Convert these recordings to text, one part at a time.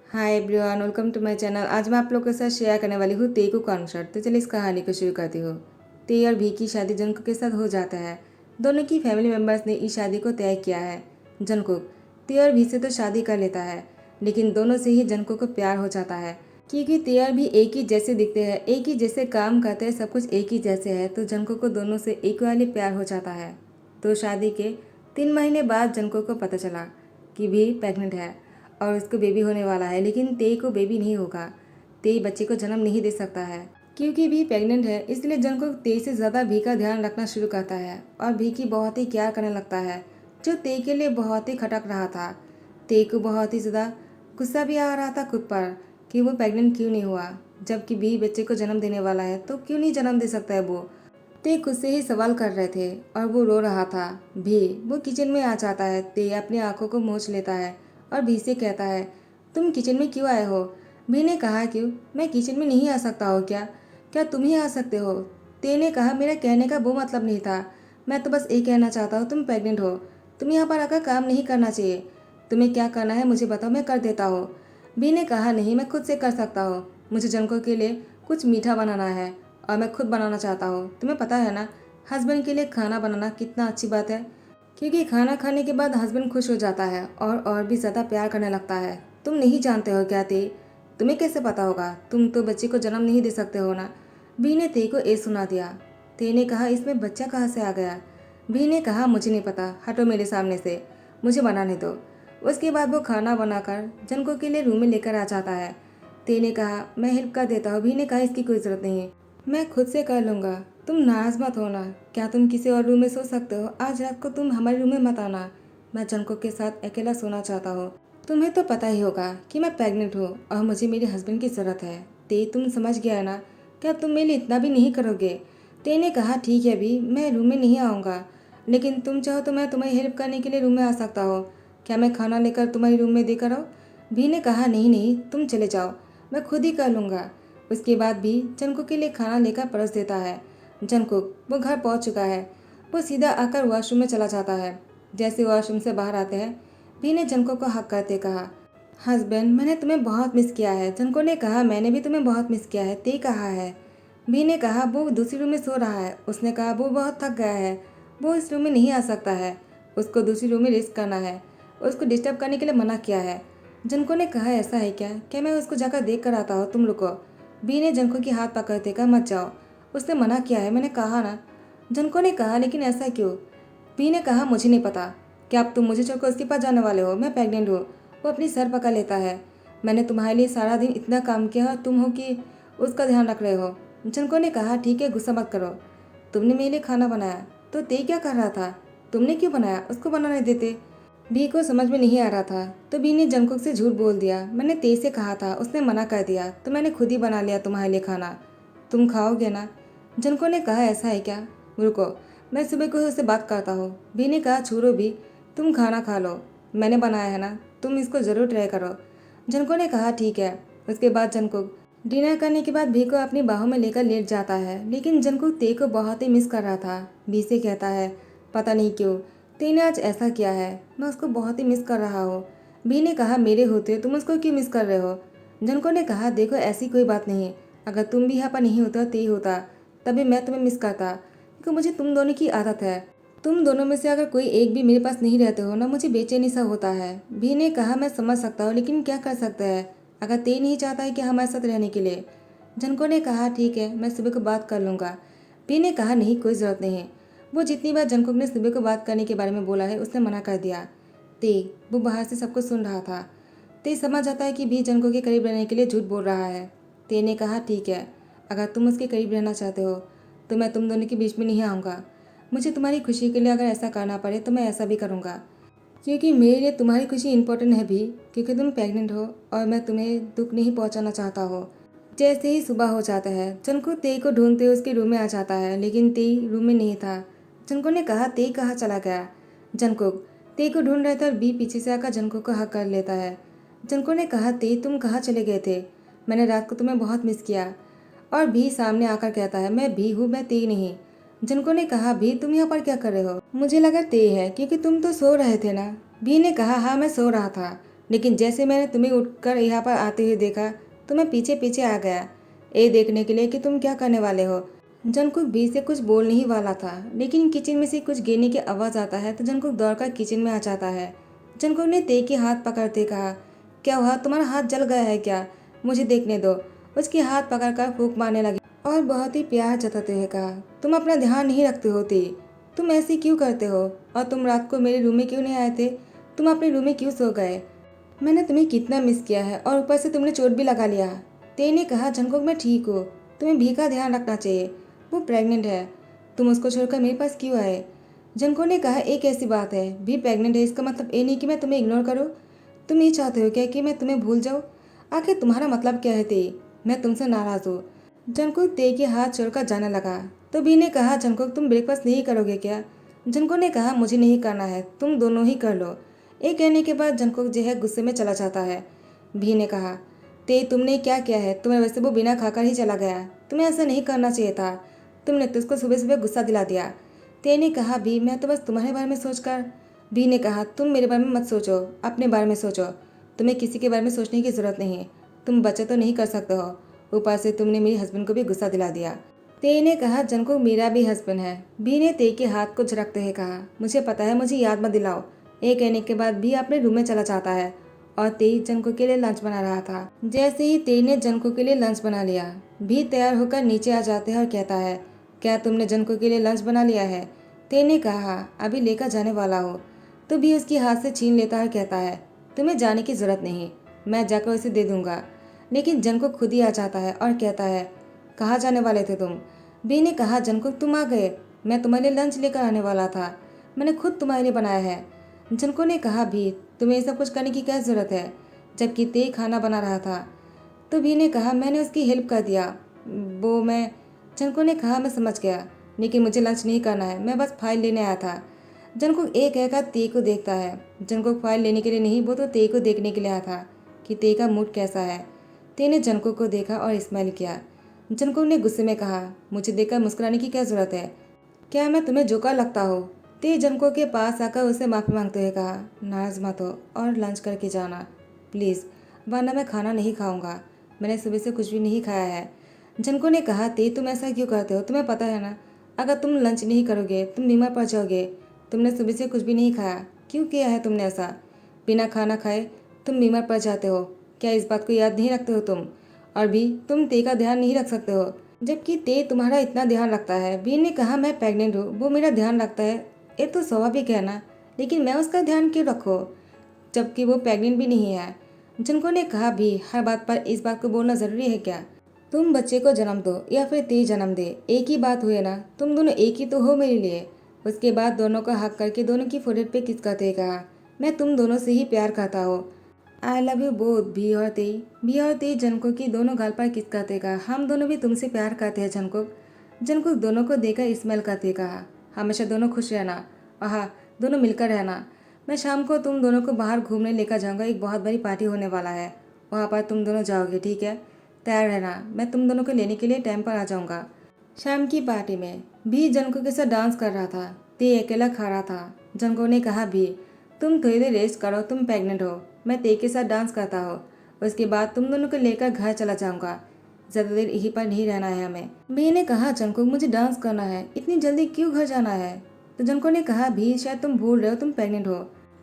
Hi everyone, welcome to my channel. आज मैं आप लोगों के साथ शेयर करने वाली हूँ तेकू कॉन्सर्ट। तो चलिए इस कहानी को शुरू करती हूँ। ते और भी की शादी जंकुक के साथ हो जाता है। दोनों की फैमिली मेम्बर्स ने इस शादी को तय किया है। जंकुक ते और भी से तो शादी कर लेता है, लेकिन दोनों से ही जंकुक को प्यार हो जाता है। क्योंकि ते और भी एक ही जैसे दिखते हैं, एक ही जैसे काम करते हैं, सब कुछ एक ही जैसे है, तो जंकुक को दोनों से इक्वली प्यार हो जाता है। तो शादी के 3 महीने बाद जंकुक को पता चला कि भी प्रेग्नेंट है और उसको बेबी होने वाला है, लेकिन तेई को बेबी नहीं होगा। तेई बच्चे को जन्म नहीं दे सकता है। क्योंकि भी प्रेग्नेंट है, इसलिए जंकुक तेई से ज़्यादा भी का ध्यान रखना शुरू करता है और भी की बहुत ही केयर करने लगता है, जो तेई के लिए बहुत ही खटक रहा था। तेई को बहुत ही ज़्यादा गुस्सा भी आ रहा था खुद पर कि वो प्रेग्नेंट क्यों नहीं हुआ, जबकि भी बच्चे को जन्म देने वाला है तो क्यों नहीं जन्म दे सकता है वो। ते खुद से ही सवाल कर रहे थे और वो रो रहा था। भी वो किचन में आ जाता है। ते अपनी आंखों को मोच लेता है और भी से कहता है, तुम किचन में क्यों आए हो? भी ने कहा, क्यों, मैं किचन में नहीं आ सकता हो क्या? क्या तुम ही आ सकते हो? ते ने कहा, मेरा कहने का वो मतलब नहीं था। मैं तो बस ये कहना चाहता हूँ तुम प्रेग्नेंट हो। तुम यहाँ पर आकर काम नहीं करना चाहिए। तुम्हें क्या करना है मुझे बताओ, मैं कर देता हूँ। भी ने कहा, नहीं, मैं खुद से कर सकता हूँ। मुझे जंको के लिए कुछ मीठा बनाना है और मैं खुद बनाना चाहता हूँ। तुम्हें पता है ना, हस्बैंड के लिए खाना बनाना कितना अच्छी बात है, क्योंकि खाना खाने के बाद हस्बैंड खुश हो जाता है और भी ज़्यादा प्यार करने लगता है। तुम नहीं जानते हो क्या ते? तुम्हें कैसे पता होगा? तुम तो बच्चे को जन्म नहीं दे सकते हो ना। बी ने ते को ए सुना दिया। ते ने कहा, इसमें बच्चा कहाँ से आ गया? बी ने कहा, मुझे नहीं पता, हटो मेरे सामने से, मुझे बनाने दो। उसके बाद वो खाना बनाकर जनको के लिए रूम में लेकर आ जाता है। ते ने कहा, मैं हेल्प कर देता हूँ। भी ने कहा, इसकी कोई ज़रूरत नहीं है, मैं खुद से कर लूँगा। तुम नाराज़ मत होना। क्या तुम किसी और रूम में सो सकते हो? आज रात को तुम हमारे रूम में मत आना। मैं जंको के साथ अकेला सोना चाहता हूँ। तुम्हें तो पता ही होगा कि मैं प्रेग्नेंट हूँ और मुझे मेरे हस्बैंड की ज़रूरत है। ते तुम समझ गया है ना? क्या तुम मेरे लिए इतना भी नहीं करोगे? ते ने कहा, ठीक है भी, मैं रूम में नहीं आऊँगा, लेकिन तुम चाहो तो मैं तुम्हारी हेल्प करने के लिए रूम में आ सकता हूँ। क्या मैं खाना लेकर तुम्हारे रूम में देकर आऊँ? भी ने कहा, नहीं नहीं, तुम चले जाओ, मैं खुद ही कर लूँगा। उसके बाद भी जंकुक के लिए खाना लेकर परोस देता है। जंकुक वो घर पहुंच चुका है। वो सीधा आकर वॉशरूम में चला जाता है। जैसे वॉशरूम से बाहर आते हैं, भी ने जंकुक को हक करते कहा, हस्बैंड, मैंने तुम्हें बहुत मिस किया है। जंकुक ने कहा, मैंने भी तुम्हें बहुत मिस किया है। ते कहा है। भी ने कहा, वो दूसरी रूम में सो रहा है। उसने कहा, वो बहुत थक गया है, वो इस रूम में नहीं आ सकता है, उसको दूसरी रूम में रेस्ट करना है, उसको डिस्टर्ब करने के लिए मना किया है। जंको ने कहा, ऐसा है क्या? क्या मैं उसको जाकर देख कर आता हूँ? तुम रुको। बी ने जंको की हाथ पकड़ते कहा, मत जाओ, उसने मना किया है, मैंने कहा ना। जंको ने कहा, लेकिन ऐसा क्यों? बी ने कहा, मुझे नहीं पता। क्या अब तुम मुझे छोड़कर उसके पास जाने वाले हो? मैं प्रेग्नेंट हूँ। वो अपनी सर पकड़ लेता है। मैंने तुम्हारे लिए सारा दिन इतना काम किया और तुम हो कि उसका ध्यान रख रहे हो। जंको ने कहा, ठीक है, गुस्सा मत करो। तुमने मेरे लिए खाना बनाया तो ते क्या कर रहा था? तुमने क्यों बनाया? उसको बनाने देते। बी को समझ में नहीं आ रहा था, तो बी ने जंकुक से झूठ बोल दिया। मैंने ते से कहा था, उसने मना कर दिया, तो मैंने खुद ही बना लिया तुम्हारे लिए खाना। तुम खाओगे ना? जंको ने कहा, ऐसा है क्या? रुको, मैं सुबह को उससे बात करता हूँ। बी ने कहा, छोड़ो भी, तुम खाना खा लो, मैंने बनाया है ना, तुम इसको ज़रूर ट्राई करो। जंको ने कहा, ठीक है। उसके बाद जंकुक डिनर करने के बाद भी को अपनी बाहों में लेकर लेट जाता है, लेकिन जंकुक ते को बहुत ही मिस कर रहा था। बी से कहता है, पता नहीं क्यों ते ने आज ऐसा किया है, मैं उसको बहुत ही मिस कर रहा हूँ। बी ने कहा, मेरे होते तुम उसको क्यों मिस कर रहे हो? जंको ने कहा, देखो ऐसी कोई बात नहीं, अगर तुम भी यहाँ पर नहीं होता ते होता, तभी मैं तुम्हें मिस करता, क्योंकि मुझे तुम दोनों की आदत है। तुम दोनों में से अगर कोई एक भी मेरे पास नहीं रहते हो ना, मुझे बेचैनी सा होता है। भी ने कहा, मैं समझ सकता हूँ, लेकिन क्या कर सकते हैं अगर ते नहीं चाहता है कि हमारे साथ रहने के लिए। जनको ने कहा, ठीक है, मैं सुबह को बात कर लूँगा। भी ने कहा, नहीं, कोई ज़रूरत नहीं। वो जितनी बार जंकुक ने सुबह को बात करने के बारे में बोला है, उसने मना कर दिया। ते वो बाहर से सब कुछ सुन रहा था। ते समझ आता है कि भी जंकुक के करीब रहने के लिए झूठ बोल रहा है। ते ने कहा, ठीक है, अगर तुम उसके करीब रहना चाहते हो तो मैं तुम दोनों के बीच में नहीं आऊँगा। मुझे तुम्हारी खुशी के लिए अगर ऐसा करना पड़े तो मैं ऐसा भी करूँगा, क्योंकि मेरे लिए तुम्हारी खुशी इंपॉर्टेंट है भी, क्योंकि तुम प्रेग्नेंट हो और मैं तुम्हें दुख नहीं पहुँचाना चाहता हो। जैसे ही सुबह हो जाता है, जंको ते को ढूंढते उसके रूम में आ जाता है, लेकिन ते रूम में नहीं था। जंको ने कहा, ते कहाँ चला गया? जंकुक ते को ढूंढ रहा था और बी पीछे से आकर जंको को हक कर लेता है। जंको ने कहा, ते तुम कहाँ चले गए थे? मैंने रात को तुम्हें बहुत मिस किया। और भी सामने आकर कहता है, मैं भी हूँ, मैं ते नहीं। जंको ने कहा, भी तुम यहाँ पर क्या कर रहे हो? मुझे लगा ते है, क्योंकि तुम तो सो रहे थे ना। भी ने कहा, हाँ, मैं सो रहा था। लेकिन जैसे मैंने तुम्हें उठकर यहाँ पर आते हुए देखा तो मैं पीछे पीछे आ गया, ये देखने के लिए कि तुम क्या करने वाले हो। जंकुक भी से कुछ बोलने ही वाला था, लेकिन किचन में से कुछ गिरने की आवाज़ आता है तो जंकुक दौड़कर किचन में आ जाता है। जंकुक ने ते के हाथ पकड़ते कहा, क्या हुआ, तुम्हारा हाथ जल गया है क्या? मुझे देखने दो। उसके हाथ पकड़कर फूंक मारने लगी और बहुत ही प्यार जताते हुए कहा, तुम अपना ध्यान नहीं रखते हो ते, तुम ऐसे क्यों करते हो? और तुम रात को मेरे रूम में क्यों नहीं आए थे? तुम अपने रूम में क्यों सो गए? मैंने तुम्हें कितना मिस किया है और ऊपर से तुमने चोट भी लगा लिया। ते ने कहा, जंकुक मैं ठीक हूँ, तुम्हें भी का ध्यान रखना चाहिए, वो प्रेग्नेंट है, तुम उसको छोड़कर मेरे पास क्यों आए? जंको ने कहा, एक ऐसी बात है, भी प्रेग्नेंट है इसका मतलब ये नहीं कि मैं तुम्हें इग्नोर करूँ। तुम ये चाहते हो क्या कि मैं तुम्हें भूल जाऊँ? आखिर तुम्हारा मतलब क्या है ते? मैं तुमसे नाराज़ हूँ। जंकुक ते के हाथ छोड़कर जाने लगा तो भी ने कहा, जंकुक तुम ब्रेकफास्ट नहीं करोगे क्या? जंको ने कहा, मुझे नहीं करना है, तुम दोनों ही कर लो। ये कहने के बाद जंकुक जो है गुस्से में चला जाता है। भी ने कहा, ते तुमने क्या किया है? तुम्हें वैसे वो बिना खाकर ही चला गया, तुम्हें ऐसा नहीं करना चाहिए था, तुमने तो उसको सुबह सुबह गुस्सा दिला दिया। ते ने कहा, भी मैं तो बस तुम्हारे बारे में सोचकर। भी ने कहा, तुम मेरे बारे में मत सोचो, अपने बारे में सोचो, तुम्हें किसी के बारे में सोचने की ज़रूरत नहीं, तुम बच्चे तो नहीं कर सकते हो, ऊपर से तुमने मेरे हस्बैंड को भी गुस्सा दिला दिया। ते ने कहा, जंकुक मेरा भी हस्बैंड है। भी ने ते के हाथ को झटकते हुए कहा, मुझे पता है, मुझे याद मत दिलाओ। ये कहने के बाद भी अपने रूम में चला जाता है और ते जंको के लिए लंच बना रहा था। जैसे ही ते ने जंको के लिए लंच बना लिया, भी तैयार होकर नीचे आ जाते हैं और कहता है, क्या तुमने जंको के लिए लंच बना लिया है? ते ने कहा, अभी लेकर जाने वाला हो। तो भी उसके हाथ से छीन लेता और कहता है, तुम्हें जाने की जरूरत नहीं, मैं जाकर उसे दे दूंगा। लेकिन जंको खुद ही आ जाता है और कहता है, कहाँ जाने वाले थे तुम? बी ने कहा, जंको तुम आ गए, मैं तुम्हारे लिए लंच लेकर आने वाला था, मैंने खुद तुम्हारे लिए बनाया है। जंको ने कहा, भी तुम्हें सब कुछ करने की क्या ज़रूरत है, जबकि ते खाना बना रहा था। तो भी ने कहा, मैंने उसकी हेल्प कर दिया, वो मैं। जंको ने कहा, मैं समझ गया, लेकिन मुझे लंच नहीं करना है, मैं बस फाइल लेने आया था। जंको एक कहकर ते को देखता है। जंको फाइल लेने के लिए नहीं, वो तो ते को देखने के लिए आया था कि ते का मूड कैसा है। ते ने जंको को देखा और स्माइल किया। जंको ने गुस्से में कहा, मुझे देखकर मुस्कुराने की क्या ज़रूरत है, क्या मैं तुम्हें जोकर लगता हो? ते जंको के पास आकर उसे माफ़ी मांगते हुए कहा, नाराज मत हो और लंच करके जाना प्लीज़, वरना मैं खाना नहीं खाऊंगा, मैंने सुबह से कुछ भी नहीं खाया है। जंको ने कहा, ते तुम ऐसा क्यों करते हो, तुम्हें पता है ना, अगर तुम लंच नहीं करोगे तुम बीमार पड़ जाओगे, तुमने सुबह से कुछ भी नहीं खाया, क्यों किया है तुमने ऐसा? बिना खाना खाए तुम बीमार पड़ जाते हो, क्या इस बात को याद नहीं रखते हो तुम? और भी तुम ते का ध्यान नहीं रख सकते हो, जबकि ते तुम्हारा इतना ध्यान रखता है। बी ने कहा, मैं प्रेग्नेंट हूँ, वो मेरा ध्यान रखता है, ये तो स्वाभाविक है ना, लेकिन मैं उसका ध्यान क्यों रखूँ जबकि वो प्रेग्नेंट भी नहीं है। जिनको ने कहा, भी हर बात पर इस बात को बोलना ज़रूरी है क्या? तुम बच्चे को जन्म दो या फिर ते जन्म दे, एक ही बात हुई ना, तुम दोनों एक ही तो हो मेरे लिए। उसके बाद दोनों को हक करके दोनों की फोrehead पे किस करते कहा, मैं तुम दोनों से ही प्यार करता हूँ, आई लव यू बोथ। भी और तेई जनको की दोनों गाल पर किस करते कहा, हम दोनों भी तुमसे प्यार करते हैं जनको। जनको दोनों को देखकर स्मेल करते कहा, हमेशा दोनों खुश रहना और हाँ, दोनों मिलकर रहना। मैं शाम को तुम दोनों को बाहर घूमने लेकर जाऊंगा, एक बहुत बड़ी पार्टी होने वाला है, वहाँ पर तुम दोनों जाओगे, ठीक है? तैयार रहना, मैं तुम दोनों को लेने के लिए टाइम पर आ जाऊंगा। शाम की पार्टी में भी जनको के साथ डांस कर रहा था, ते अकेला खा रहा था। जनको ने कहा, भी तुम थोड़ी देर रेस्ट करो, तुम प्रेग्नेंट हो, मैं ते के साथ डांस करता हूँ, उसके बाद तुम दोनों को लेकर घर चला जाऊंगा, ज़्यादा देर यहीं पर नहीं रहना है हमें। भी ने कहा, जंको मुझे डांस करना है, इतनी जल्दी क्यों घर जाना है? तो जंको ने कहा, भी शायद तुम भूल रहे हो, तुम प्रेग्नेंट हो,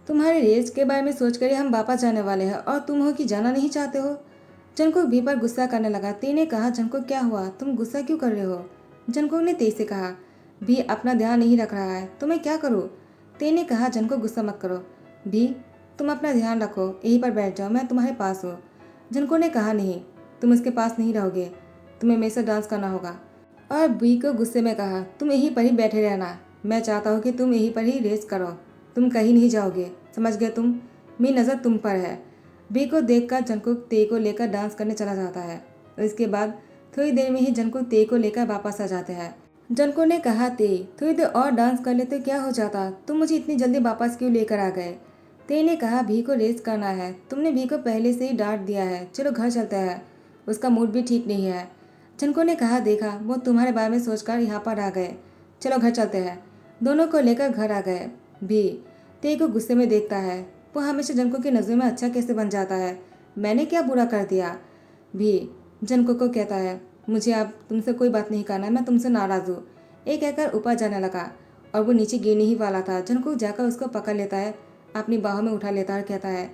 तुम्हारे रेस्ट के बारे में सोच कर ही हम वापस जाने वाले हैं और तुम हो कि जाना नहीं चाहते हो। जंको भी पर गुस्सा करने लगा। ते ने कहा, जंको क्या हुआ, तुम गुस्सा क्यों कर रहे हो? जंको ने ते से कहा, भी अपना ध्यान नहीं रख रहा है तो मैं क्या करूँ? ते ने कहा, जंको गुस्सा मत करो, भी तुम अपना ध्यान रखो, यहीं पर बैठ जाओ, मैं तुम्हारे पास हूँ। जंको ने कहा, नहीं, तुम उसके पास नहीं रहोगे, तुम्हें मेरे साथ डांस करना होगा। और बी को गुस्से में कहा, तुम यहीं पर ही बैठे रहना, मैं चाहता हूँ कि तुम यहीं पर ही रेस्ट करो, तुम कहीं नहीं जाओगे, समझ गए तुम, मेरी नज़र तुम पर है। बी को देखकर जंकुक ते को लेकर डांस करने चला जाता है। इसके बाद थोड़ी देर में ही जंकुक ते को लेकर वापस आ जाते हैं। जंको ने कहा, ते थोड़ी देर और डांस कर ले तो क्या हो जाता, तुम मुझे इतनी जल्दी वापस क्यों लेकर आ गए? ते ने कहा, भी को रेस्ट करना है, तुमने भी को पहले से ही डांट दिया है, चलो घर चलते हैं, उसका मूड भी ठीक नहीं है। जंको ने कहा, देखा, वो तुम्हारे बारे में सोचकर यहाँ पर आ गए, चलो घर चलते हैं। दोनों को लेकर घर आ गए। भी ते को गुस्से में देखता है, वो हमेशा जंको की नज़रों में अच्छा कैसे बन जाता है? मैंने क्या बुरा कर दिया? भी जंको को कहता है, मुझे अब तुमसे कोई बात नहीं करना है, मैं तुमसे नाराज़ हूँ। एक कहकर ऊपर जाने लगा और वो नीचे गिरने ही वाला था। जंको जाकर उसको पकड़ लेता है, अपनी बाहों में उठा लेता है और कहता है,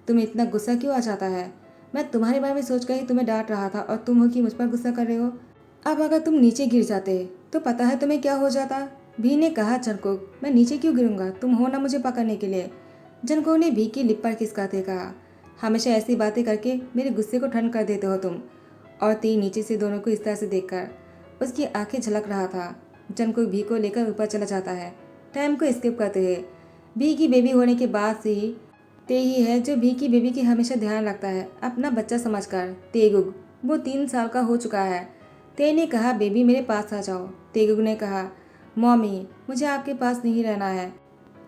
तुम्हें इतना गुस्सा क्यों आ जाता है? मैं तुम्हारे बारे में सोच कर ही तुम्हें डांट रहा था और तुम हो कि मुझ पर गुस्सा कर रहे हो। अब अगर तुम नीचे गिर जाते तो पता है तुम्हें क्या हो जाता? भी ने कहा, जंकुक मैं नीचे क्यों गिरूंगा, तुम हो ना मुझे पकड़ने के लिए। जंकुक ने भी की लिप पर खिसकाते कहा, हमेशा ऐसी बातें करके मेरे गुस्से को ठंड कर देते हो तुम। और ती नीचे से दोनों को इस तरह से देखकर उसकी आंखें झलक रहा था। जंकुक भी को लेकर ऊपर चला जाता है। टाइम को स्किप करते हुए भी की बेबी होने के बाद से ही ते ही है जो भी की बेबी की हमेशा ध्यान रखता है अपना बच्चा समझकर। तेगुग वो 3 साल का हो चुका है। ते ने कहा, बेबी मेरे पास आ जाओ। तेगुग ने कहा, मॉमी मुझे आपके पास नहीं रहना है,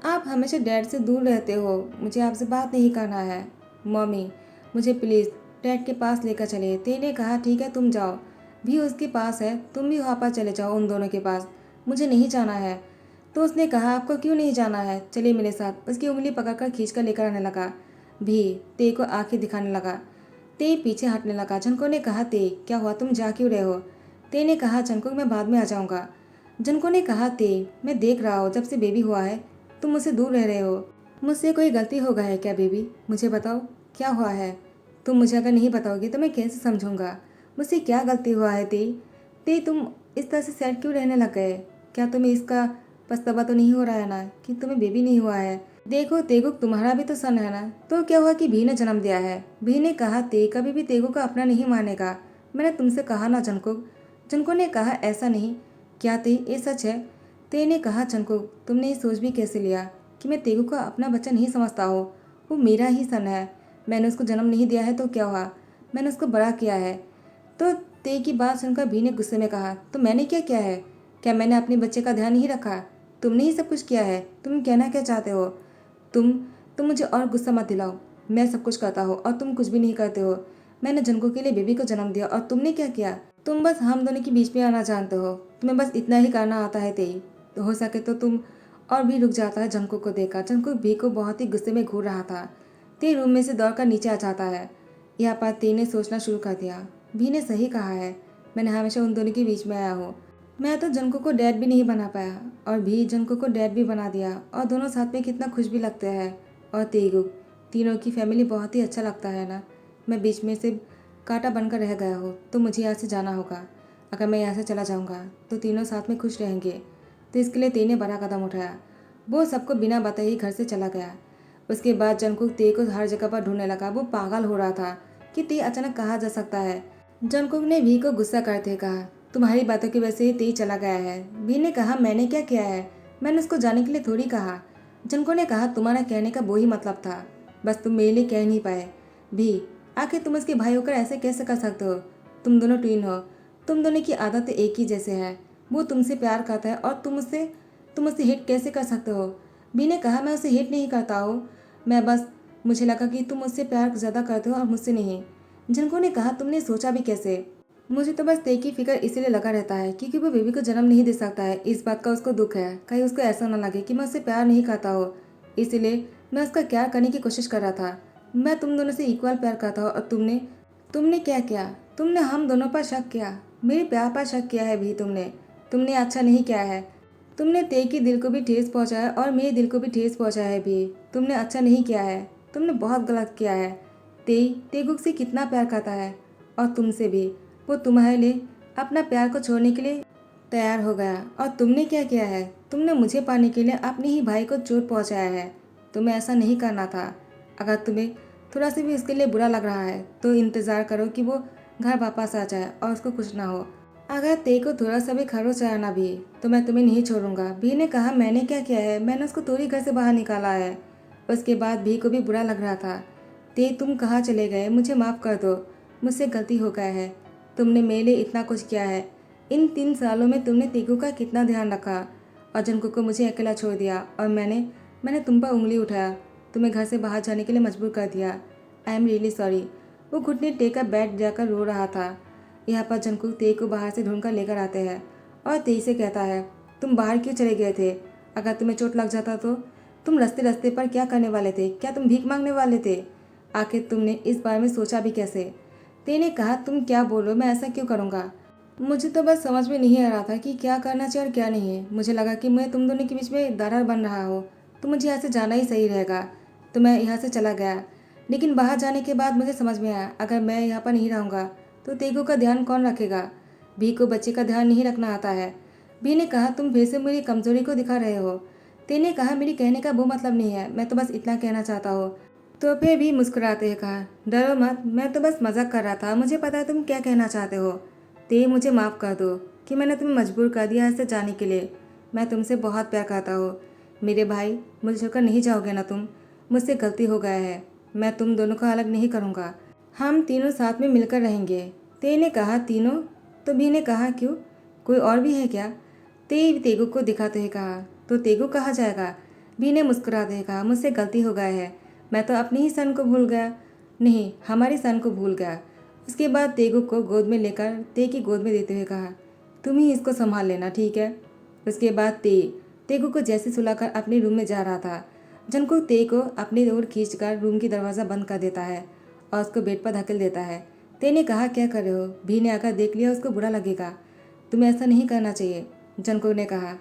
आप हमेशा डैड से दूर रहते हो, मुझे आपसे बात नहीं करना है। मॉमी मुझे प्लीज़ डैड के पास लेकर चले। ते ने कहा, ठीक है तुम जाओ, भी उसके पास है, तुम भी वहाँ पर चले जाओ उन दोनों के पास, मुझे नहीं जाना है। तो उसने कहा, आपको क्यों नहीं जाना है, चलिए मेरे साथ। उसकी उंगली पकड़कर खींचकर लेकर आने लगा। भी ते को आंखें दिखाने लगा। ते पीछे हटने लगा। जनको ने कहा, ते क्या हुआ, तुम जा क्यों रहे हो? ते ने कहा, जनको मैं बाद में आ जाऊँगा। जनको ने कहा, ते मैं देख रहा हूँ जब से बेबी हुआ है तुम मुझसे दूर रह रहे हो। मुझसे कोई गलती हो गई है क्या बेबी, मुझे बताओ क्या हुआ है? तुम मुझे अगर नहीं बताओगी तो मैं कैसे समझूंगा मुझसे क्या गलती हुआ है? ते तुम इस तरह से सैड क्यों रहने लग गए? क्या तुम्हें इसका पछतावा तो नहीं हो रहा है ना कि तुम्हें बेबी नहीं हुआ है? देखो तेगुक तुम्हारा भी तो सन है ना, तो क्या हुआ कि भी ने जन्म दिया है? भी ने कहा, ते कभी भी तेगुक का अपना नहीं मानेगा, मैंने तुमसे कहा ना जंकुक। जंको ने कहा, ऐसा नहीं, क्या ते ये सच है? ते ने कहा, जंकुक तुमने ये सोच भी कैसे लिया कि मैं तेगुक का अपना बच्चा नहीं समझता हो? वो मेरा ही सन है, मैंने उसको जन्म नहीं दिया है तो क्या हुआ, मैंने उसको बड़ा किया है। तो ते की बात सुनकर भी ने गुस्से में कहा, तो मैंने क्या किया है? क्या मैंने अपने बच्चे का ध्यान नहीं रखा? तुमने ही सब कुछ किया है। तुम कहना क्या चाहते हो? तुम तुम मुझे और गुस्सा मत दिलाओ, मैं सब कुछ करता हूँ और तुम कुछ भी नहीं करते हो। मैंने जंको के लिए बेबी को जन्म दिया और तुमने क्या किया? तुम बस हम दोनों के बीच में आना जानते हो, तुम्हें बस इतना ही करना आता है। तेई तो हो सके तो तुम और भी रुक जाता है। जंको को देखा, जंको भी को बहुत ही गुस्से में घूर रहा था। ते रूम में से दौड़कर नीचे आ जाता है। यहाँ पर ते ने सोचना शुरू कर दिया, भी ने सही कहा है, मैंने हमेशा उन दोनों के बीच में आया हूँ। मैं तो जंको को डैड भी नहीं बना पाया और भी जंको को डैड भी बना दिया और दोनों साथ में कितना खुश भी लगते हैं। और तेगुक तीनों की फैमिली बहुत ही अच्छा लगता है ना। मैं बीच में से कांटा बनकर रह गया हूँ तो मुझे यहाँ से जाना होगा। अगर मैं यहाँ से चला जाऊँगा तो तीनों साथ में खुश रहेंगे। तो इसके लिए ते ने बड़ा कदम उठाया। वो सबको बिना बताए ही घर से चला गया। उसके बाद जंकुक ते को हर जगह पर ढूंढने लगा। वो पागल हो रहा था कि ते अचानक कहाँ जा सकता है। जंकुक ने भी को गुस्सा करते कहा, तुम्हारी बातों की वजह से ते चला गया है। भी ने कहा, मैंने क्या किया है, मैंने उसको जाने के लिए थोड़ी कहा। जंको ने कहा, तुम्हारा कहने का वही मतलब था, बस तुम मेरे लिए कह नहीं पाए। भी आखिर तुम उसके भाई होकर ऐसे कैसे कर सकते हो? तुम दोनों ट्विन हो, तुम दोनों की आदत एक ही जैसे है। वो तुमसे प्यार करता है और तुम उससे हिट कैसे कर सकते हो? भी ने कहा, मैं उसे हिट नहीं करता हूँ, मैं बस मुझे लगा कि तुम उससे प्यार ज़्यादा करते हो और मुझसे नहीं। जिनको ने कहा, तुमने सोचा भी कैसे? मुझे तो बस ते की फिक्र इसीलिए लगा रहता है क्योंकि वो बेबी को जन्म नहीं दे सकता है। इस बात का उसको दुख है, कहीं उसको ऐसा ना लगे कि मैं उससे प्यार नहीं करता हो, इसीलिए मैं उसका प्यार करने की कोशिश कर रहा था। मैं तुम दोनों से इक्वल प्यार करता हूँ और तुमने तुमने क्या किया? तुमने हम दोनों पर शक किया, मेरे प्यार पर शक किया है। भी तुमने तुमने अच्छा नहीं किया है। तुमने ते के दिल को भी ठेस पहुंचाया और मेरे दिल को भी ठेस पहुंचाया है। भी तुमने अच्छा नहीं किया है, तुमने बहुत गलत किया है। तेगुक से कितना प्यार करता है और तुमसे भी, वो तुम्हारे लिए अपना प्यार को छोड़ने के लिए तैयार हो गया। और तुमने क्या किया है? तुमने मुझे पाने के लिए अपने ही भाई को चोट पहुंचाया है। तुम्हें ऐसा नहीं करना था। अगर तुम्हें थोड़ा सा भी उसके लिए बुरा लग रहा है तो इंतज़ार करो कि वो घर वापस आ जाए और उसको कुछ ना हो। अगर ते को थोड़ा सा भी खरोच आया ना भी तो मैं तुम्हें नहीं छोड़ूंगा। भी ने कहा, मैंने क्या किया है, मैंने उसको थोड़ी घर से बाहर निकाला है। उसके बाद भी को भी बुरा लग रहा था। ते तुम कहाँ चले गए, मुझे माफ़ कर दो, मुझसे गलती हो गया है। तुमने मेरे लिए इतना कुछ किया है। इन 3 सालों में तुमने तेगु का कितना ध्यान रखा और जंको को मुझे अकेला छोड़ दिया और मैंने मैंने तुम पर उंगली उठाया, तुम्हें घर से बाहर जाने के लिए मजबूर कर दिया। I am really sorry. वो घुटने टेक कर बैठ जाकर रो रहा था। यहाँ पर जंकुक ते को बाहर से ढूंढ कर लेकर आते हैं और ते से कहता है, तुम बाहर क्यों चले गए थे? अगर तुम्हें चोट लग जाता तो तुम रास्ते रास्ते पर क्या करने वाले थे? क्या तुम भीख मांगने वाले थे? आखिर तुमने इस बारे में सोचा भी कैसे? ते ने कहा, तुम क्या बोल रहे हो? मैं ऐसा क्यों करूँगा? मुझे तो बस समझ में नहीं आ रहा था कि क्या करना चाहिए और क्या नहीं है। मुझे लगा कि मैं तुम दोनों के बीच में दरार बन रहा हो, तो मुझे यहाँ से जाना ही सही रहेगा। तो मैं यहाँ से चला गया। लेकिन बाहर जाने के बाद मुझे समझ में आया, अगर मैं यहाँ पर नहीं रहूँगा तो तेगू का ध्यान कौन रखेगा? भी को बच्चे का ध्यान नहीं रखना आता है। भी ने कहा, तुम फिर से मेरी कमजोरी को दिखा रहे हो। ते ने कहा, मेरी कहने का वो मतलब नहीं है, मैं तो बस इतना कहना चाहता हूँ। तो फिर भी मुस्कुराते हैं कहा, डरो मत, मैं तो बस मजाक कर रहा था, मुझे पता है तुम क्या कहना चाहते हो। ते मुझे माफ़ कर दो कि मैंने तुम्हें मजबूर कर दिया ऐसे जाने के लिए। मैं तुमसे बहुत प्यार करता हूँ मेरे भाई, मुझे छोड़कर नहीं जाओगे ना तुम? मुझसे गलती हो गया है, मैं तुम दोनों को अलग नहीं करूँगा, हम तीनों साथ में मिलकर रहेंगे। ते ने कहा, तीनों? तो भी ने कहा, क्यों, कोई और भी है क्या? ते तेगु को दिखाते हुए कहा, तो तेगु कहा जाएगा? भी ने मुस्कुराते हुए कहा, मुझसे गलती हो गया है, मैं तो अपनी ही सन को भूल गया। नहीं, हमारी सन को भूल गया। उसके बाद तेगु को गोद में लेकर ते की गोद में देते हुए कहा, तुम ही इसको संभाल लेना, ठीक है? उसके बाद तेगु को जैसे सुलाकर अपने रूम में जा रहा था, जंकुक ते को अपनी ओर खींचकर रूम की दरवाज़ा बंद कर देता है और उसको बेड पर धकेल देता है। ते ने कहा, क्या कर रहे हो? भी ने आकर देख लिया, उसको बुरा लगेगा, तुम्हें ऐसा नहीं करना चाहिए। जंकुक ने कहा,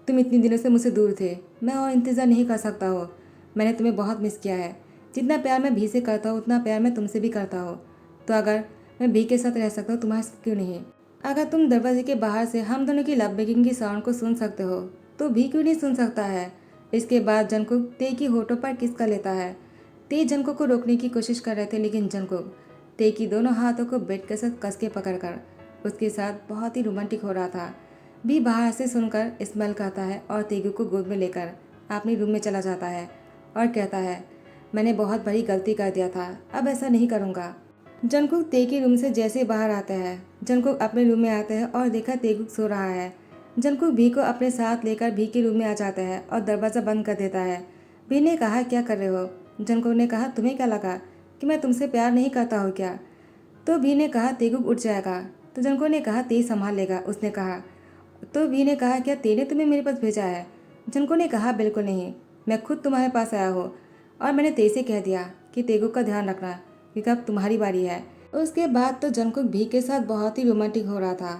तुम इतने दिनों से मुझसे दूर थे, मैं और इंतज़ार नहीं कर सकता हो, मैंने तुम्हें बहुत मिस किया है। जितना प्यार मैं भी से करता हूँ उतना प्यार मैं तुमसे भी करता हूँ। तो अगर मैं भी के साथ रह सकता हूँ, तुम्हारे साथ क्यों नहीं? अगर तुम दरवाजे के बाहर से हम दोनों की लव मेकिंग की साउंड को सुन सकते हो तो भी क्यों नहीं सुन सकता है? इसके बाद जंकुक ते की होठों पर किस कर लेता है। ते जंकुक को रोकने की कोशिश कर रहे थे, लेकिन जंकुक ते की दोनों हाथों को बेड के साथ कस के पकड़कर उसके साथ बहुत ही रोमांटिक हो रहा था। भी बाहर से सुनकर स्मेल करता है और तेगु को गोद में लेकर अपने रूम में चला जाता है और कहता है, मैंने बहुत बड़ी गलती कर दिया था, अब ऐसा नहीं करूँगा। जंकुक ते के रूम से जैसे बाहर आता है, जंकुक अपने रूम में आता है और देखा तेगुक सो रहा है। जंकुक भी को अपने साथ लेकर भी के रूम में आ जाता है और दरवाज़ा बंद कर देता है। भी ने कहा, क्या कर रहे हो? जंकुक ने कहा, तुम्हें क्या लगा कि मैं तुमसे प्यार नहीं करता हूँ क्या? तो भी ने कहा, तेगुक उठ जाएगा। तो जंकुक ने कहा, ते संभाल लेगा, उसने कहा। तो भी ने कहा, क्या तेने तुम्हें मेरे पास भेजा है? जंकुक ने कहा, बिल्कुल नहीं, मैं खुद तुम्हारे पास आया हूँ और मैंने ते से कह दिया कि तेगुक का ध्यान रखना क्योंकि अब तुम्हारी बारी है। उसके बाद तो जंकुक भी के साथ बहुत ही रोमांटिक हो रहा था।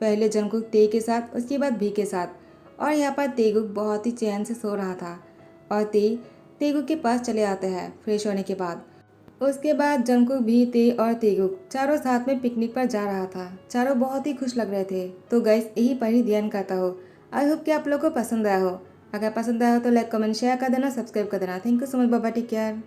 पहले जंकुक ते के साथ, उसके बाद भी के साथ, और यहाँ पर तेगुक बहुत ही चैन से सो रहा था और तेगुक के पास चले आते हैं फ्रेश होने के बाद। उसके बाद जंकुक भी, ते और तेगुक चारों साथ में पिकनिक पर जा रहा था। चारों बहुत ही खुश लग रहे थे। तो गाइस, यही पर ही ध्यान करता हो। आई होप कि आप लोगों को पसंद आया हो। अगर पसंद आया हो तो लाइक कमेंट शेयर कर देना, सब्सक्राइब कर देना। Thank you so much, bye bye, take care.